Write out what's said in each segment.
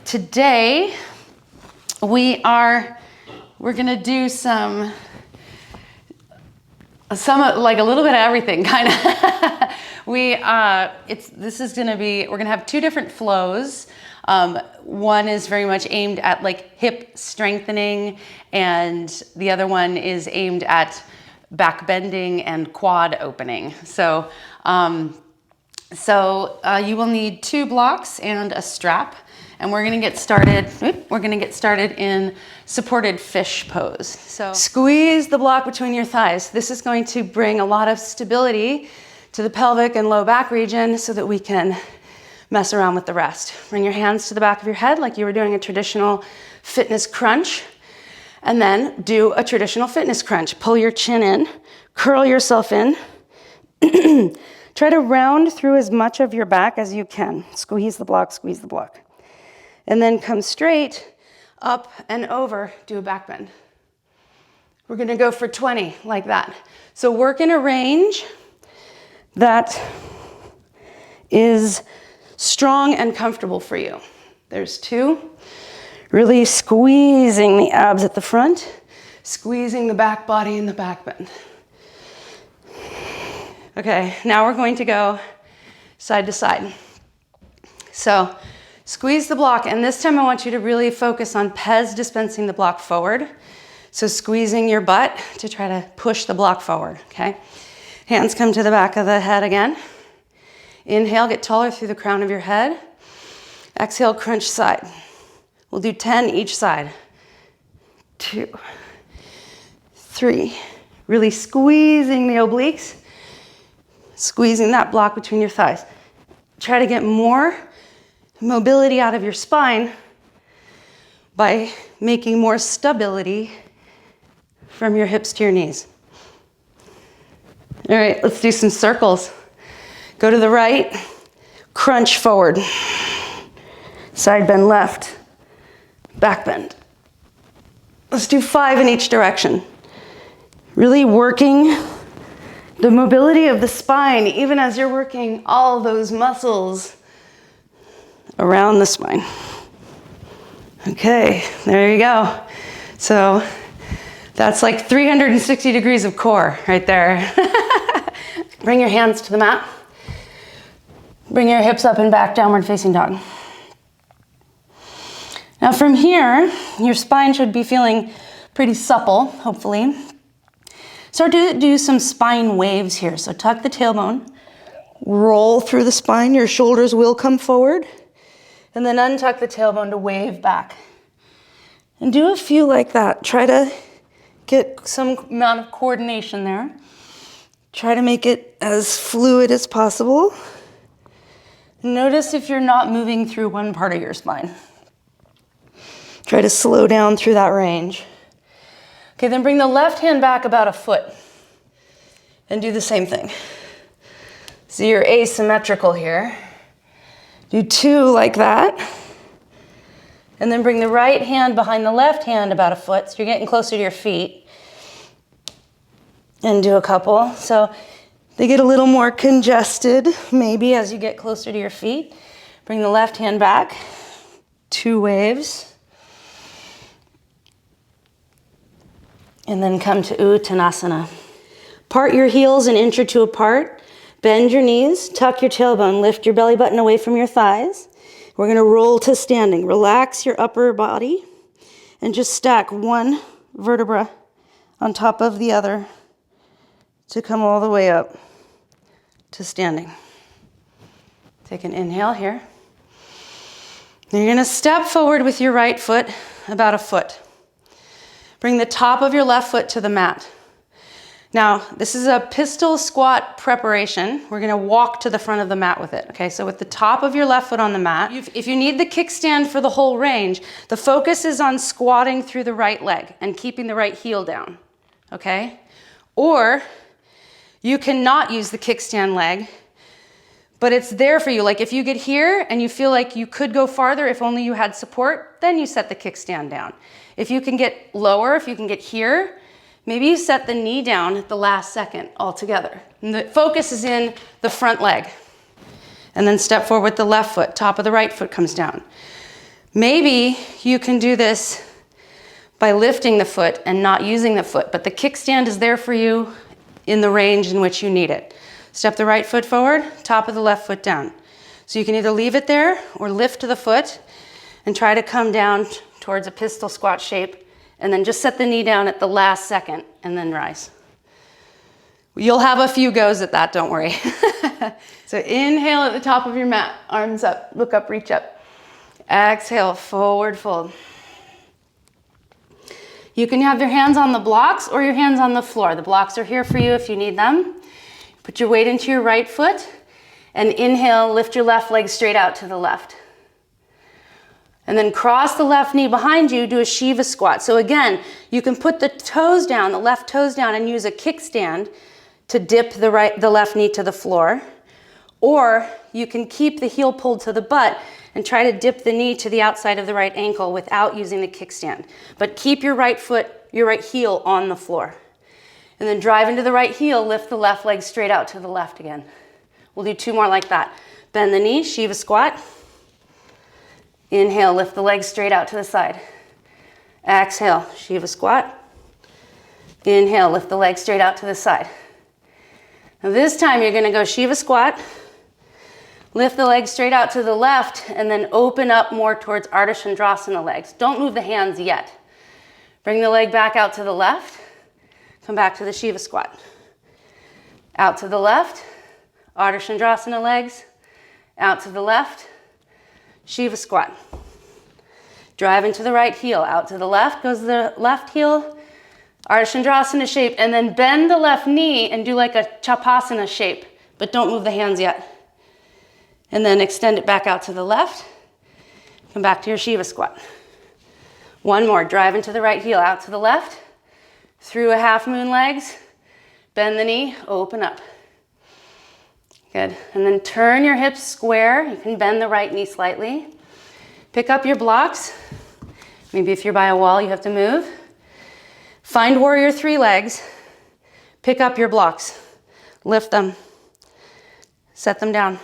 Today, we're gonna do some like a little bit of everything, kind of. We're gonna have two different flows. One is very much aimed at like hip strengthening, and the other one is aimed at back bending and quad opening. So you will need 2 blocks and a strap, and we're gonna get started. We're gonna get started in supported fish pose. So squeeze the block between your thighs. This is going to bring a lot of stability to the pelvic and low back region so that we can mess around with the rest. Bring your hands to the back of your head like you were doing a traditional fitness crunch, and then do a traditional fitness crunch. Pull your chin in, curl yourself in. Try to round through as much of your back as you can. Squeeze the block, squeeze the block. And then come straight up and over, do a back bend. We're gonna go for 20 like that. So work in a range that is strong and comfortable for you. There's 2. Really squeezing the abs at the front, squeezing the back body in the back bend. Okay, now we're going to go side to side. So squeeze the block, and this time I want you to really focus on pes dispensing the block forward. So squeezing your butt to try to push the block forward, okay? Hands come to the back of the head again. Inhale, get taller through the crown of your head. Exhale, crunch side. We'll do 10 each side. 2, 3. Really squeezing the obliques. Squeezing that block between your thighs. Try to get more mobility out of your spine by making more stability from your hips to your knees. All right, let's do some circles. Go to the right, crunch forward. Side bend left, back bend. Let's do 5 in each direction. Really working the mobility of the spine, even as you're working all those muscles around the spine. Okay, there you go. So that's like 360 degrees of core right there. Bring your hands to the mat. Bring your hips up and back, downward facing dog. Now from here, your spine should be feeling pretty supple, hopefully. Start to do some spine waves here. So tuck the tailbone, roll through the spine, your shoulders will come forward, and then untuck the tailbone to wave back. And do a few like that. Try to get some amount of coordination there. Try to make it as fluid as possible. Notice if you're not moving through one part of your spine. Try to slow down through that range. Okay, then bring the left hand back about a foot and do the same thing. So you're asymmetrical here. Do 2 like that. And then bring the right hand behind the left hand about a foot, so you're getting closer to your feet. And do a couple. So they get a little more congested, maybe, as you get closer to your feet. Bring the left hand back. 2 waves. And then come to Uttanasana. Part your heels an inch or 2 apart. Bend your knees, tuck your tailbone, lift your belly button away from your thighs. We're gonna roll to standing. Relax your upper body and just stack 1 vertebra on top of the other to come all the way up to standing. Take an inhale here. You're gonna step forward with your right foot about a foot. Bring the top of your left foot to the mat. Now, this is a pistol squat preparation. We're gonna walk to the front of the mat with it, okay? So with the top of your left foot on the mat, if you need the kickstand for the whole range, the focus is on squatting through the right leg and keeping the right heel down, okay? Or you cannot use the kickstand leg, but it's there for you. Like if you get here and you feel like you could go farther if only you had support, then you set the kickstand down. If you can get lower, if you can get here, maybe you set the knee down at the last second altogether. And the focus is in the front leg. And then step forward with the left foot, top of the right foot comes down. Maybe you can do this by lifting the foot and not using the foot, but the kickstand is there for you in the range in which you need it. Step the right foot forward, top of the left foot down. So you can either leave it there or lift the foot and try to come down towards a pistol squat shape, and then just set the knee down at the last second and then rise. You'll have a few goes at that, don't worry. So inhale at the top of your mat, arms up, look up, reach up. Exhale, forward fold. You can have your hands on the blocks or your hands on the floor. The blocks are here for you if you need them. Put your weight into your right foot and inhale, lift your left leg straight out to the left. And then cross the left knee behind you, do a Shiva squat. So again, you can put the toes down, the left toes down, and use a kickstand to dip the left knee to the floor. Or you can keep the heel pulled to the butt and try to dip the knee to the outside of the right ankle without using the kickstand. But keep your right foot, your right heel on the floor. And then drive into the right heel, lift the left leg straight out to the left again. We'll do 2 more like that. Bend the knee, Shiva squat. Inhale, lift the leg straight out to the side. Exhale, Shiva squat. Inhale, lift the leg straight out to the side. Now this time you're gonna go Shiva squat, lift the leg straight out to the left, and then open up more towards Urdhvadhanyarasana legs. Don't move the hands yet. Bring the leg back out to the left, come back to the Shiva squat. Out to the left, Urdhvadhanyarasana legs, out to the left, Shiva squat. Drive into the right heel, out to the left goes the left heel, Urdhvadhanyarasana shape, and then bend the left knee and do like a chapasana shape, but don't move the hands yet. And then extend it back out to the left, come back to your Shiva squat. 1 more, drive into the right heel, out to the left, through a half moon legs, bend the knee, open up. Good, and then turn your hips square. You can bend the right knee slightly. Pick up your blocks. Maybe if you're by a wall, you have to move. Find warrior 3 legs. Pick up your blocks. Lift them. Set them down.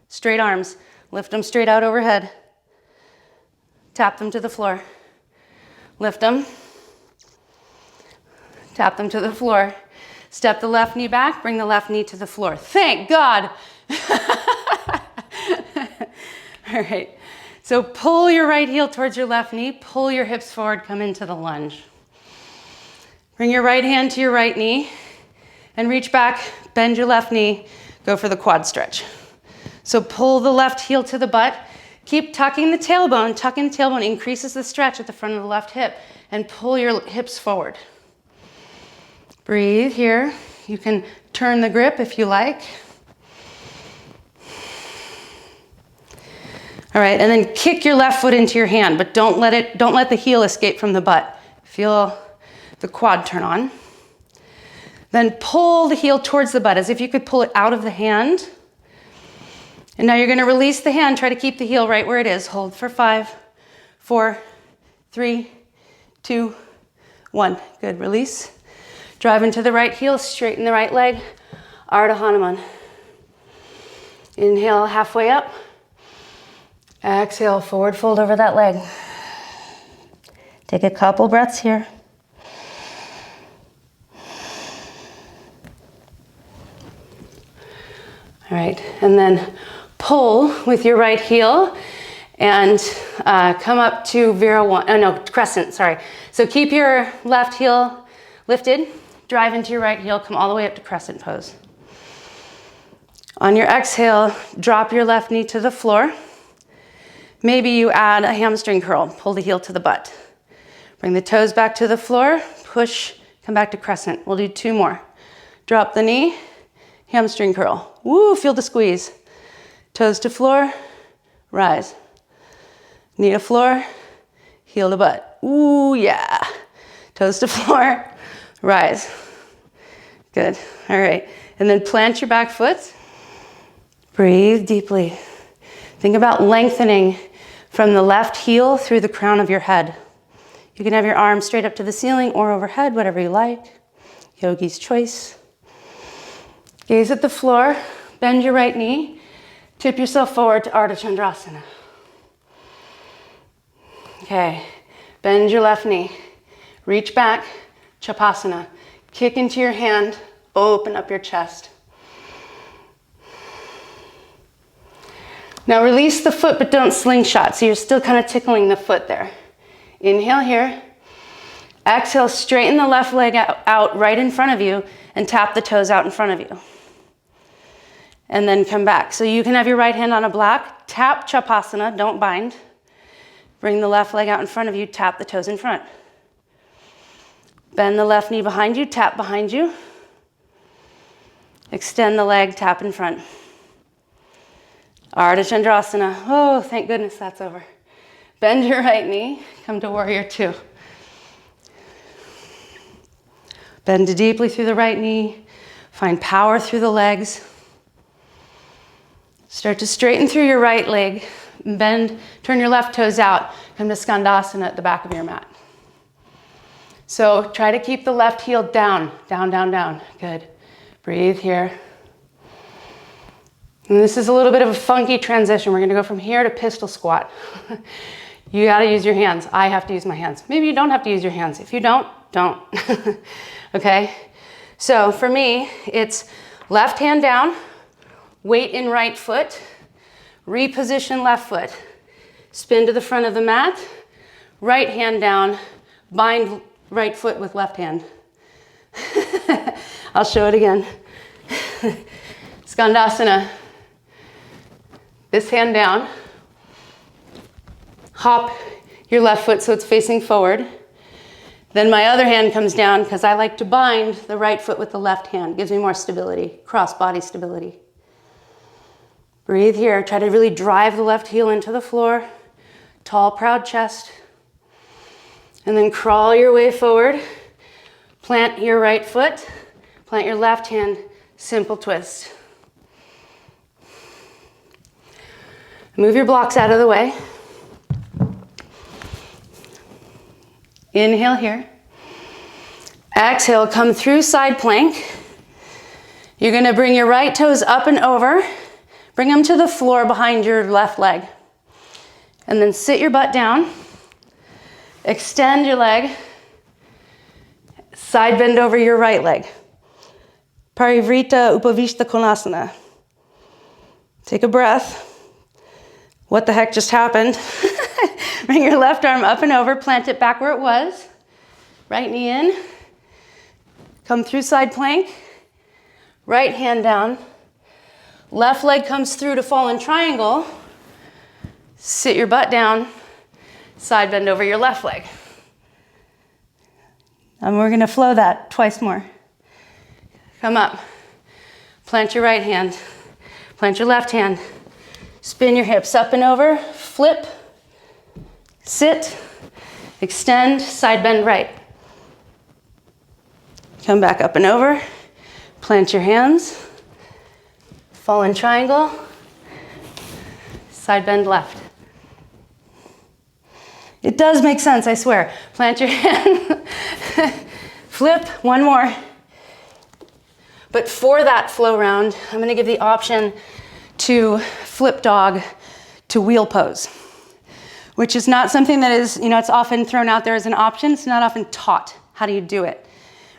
Straight arms. Lift them straight out overhead. Tap them to the floor. Lift them. Tap them to the floor. Step the left knee back, bring the left knee to the floor. Thank God. All right. So pull your right heel towards your left knee, pull your hips forward, come into the lunge. Bring your right hand to your right knee and reach back, bend your left knee, go for the quad stretch. So pull the left heel to the butt, keep tucking the tailbone increases the stretch at the front of the left hip, and pull your hips forward. Breathe here. You can turn the grip if you like. All right, and then kick your left foot into your hand, but don't let the heel escape from the butt. Feel the quad turn on. Then pull the heel towards the butt as if you could pull it out of the hand. And now you're gonna release the hand, try to keep the heel right where it is. Hold for 5, 4, 3, 2, 1. Good, release. Drive into the right heel, straighten the right leg, Ardha Hanuman. Inhale, halfway up. Exhale, forward fold over that leg. Take a couple breaths here. All right, and then pull with your right heel and come up to crescent, sorry. So keep your left heel lifted. Drive into your right heel, come all the way up to crescent pose. On your exhale, drop your left knee to the floor. Maybe you add a hamstring curl, pull the heel to the butt. Bring the toes back to the floor, push, come back to crescent. We'll do 2 more. Drop the knee, hamstring curl. Woo, feel the squeeze. Toes to floor, rise. Knee to floor, heel to butt. Ooh, yeah. Toes to floor, rise. Good. All right. And then plant your back foot. Breathe deeply. Think about lengthening from the left heel through the crown of your head. You can have your arms straight up to the ceiling or overhead, whatever you like. Yogi's choice. Gaze at the floor. Bend your right knee. Tip yourself forward to Urdhva Chandrasana. Okay, bend your left knee. Reach back, Chapasana. Kick into your hand, open up your chest. Now release the foot, but don't slingshot. So you're still kind of tickling the foot there. Inhale here. Exhale, straighten the left leg out right in front of you and tap the toes out in front of you. And then come back. So you can have your right hand on a block, tap Chapasana, don't bind. Bring the left leg out in front of you, tap the toes in front. Bend the left knee behind you, tap behind you. Extend the leg, tap in front. Urdhvadhanyarasana. Oh, thank goodness that's over. Bend your right knee, come to warrior two. Bend deeply through the right knee. Find power through the legs. Start to straighten through your right leg. Bend, turn your left toes out. Come to Skandasana at the back of your mat. So try to keep the left heel down, down, down, down. Good. Breathe here. And this is a little bit of a funky transition. We're gonna go from here to pistol squat. You gotta use your hands. I have to use my hands. Maybe you don't have to use your hands. If you don't, don't. Okay? So for me, it's left hand down, weight in right foot, reposition left foot, spin to the front of the mat, right hand down, bind right foot with left hand. I'll show it again. Skandasana. This hand down. Hop your left foot so it's facing forward. Then my other hand comes down because I like to bind the right foot with the left hand. Gives me more stability, cross body stability. Breathe here. Try to really drive the left heel into the floor. Tall, proud chest. And then crawl your way forward. Plant your right foot. Plant your left hand. Simple twist. Move your blocks out of the way. Inhale here. Exhale, come through side plank. You're gonna bring your right toes up and over. Bring them to the floor behind your left leg. And then sit your butt down. Extend your leg. Side bend over your right leg. Parivrita Upavishta Konasana. Take a breath. What the heck just happened? Bring your left arm up and over, plant it back where it was. Right knee in. Come through side plank. Right hand down. Left leg comes through to fallen triangle. Sit your butt down. Side bend over your left leg. And we're gonna flow that twice more. Come up. Plant your right hand. Plant your left hand. Spin your hips up and over. Flip. Sit. Extend. Side bend right. Come back up and over. Plant your hands. Fallen triangle. Side bend left. It does make sense, I swear. Plant your hand. Flip. One more. But for that flow round, I'm going to give the option to flip dog to wheel pose, which is not something that is, it's often thrown out there as an option. It's not often taught. How do you do it,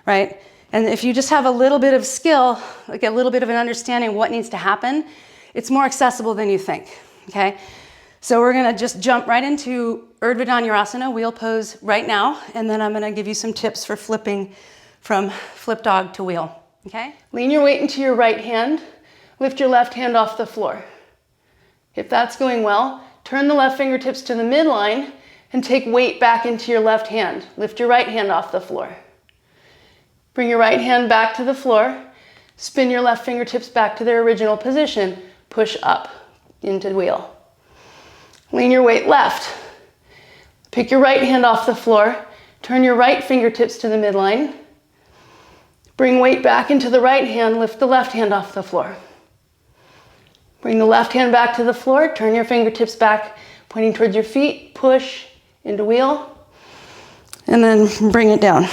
right? And if you just have a little bit of skill, like a little bit of an understanding of what needs to happen, it's more accessible than you think, okay? So we're gonna just jump right into Urdhvadhanyarasana, wheel pose right now, and then I'm gonna give you some tips for flipping from flip dog to wheel, okay? Lean your weight into your right hand, lift your left hand off the floor. If that's going well, turn the left fingertips to the midline and take weight back into your left hand. Lift your right hand off the floor. Bring your right hand back to the floor. Spin your left fingertips back to their original position. Push up into wheel. Lean your weight left. Pick your right hand off the floor. Turn your right fingertips to the midline. Bring weight back into the right hand. Lift the left hand off the floor. Bring the left hand back to the floor. Turn your fingertips back, pointing towards your feet. Push into wheel. And then bring it down.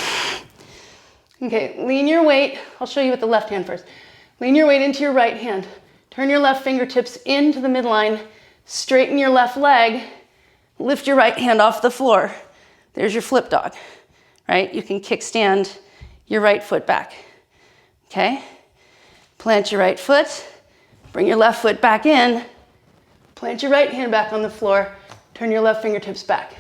Okay, lean your weight. I'll show you with the left hand first. Lean your weight into your right hand. Turn your left fingertips into the midline. Straighten your left leg. Lift your right hand off the floor. There's your flip dog, right? You can kickstand your right foot back, okay? Plant your right foot, bring your left foot back in, plant your right hand back on the floor, turn your left fingertips back.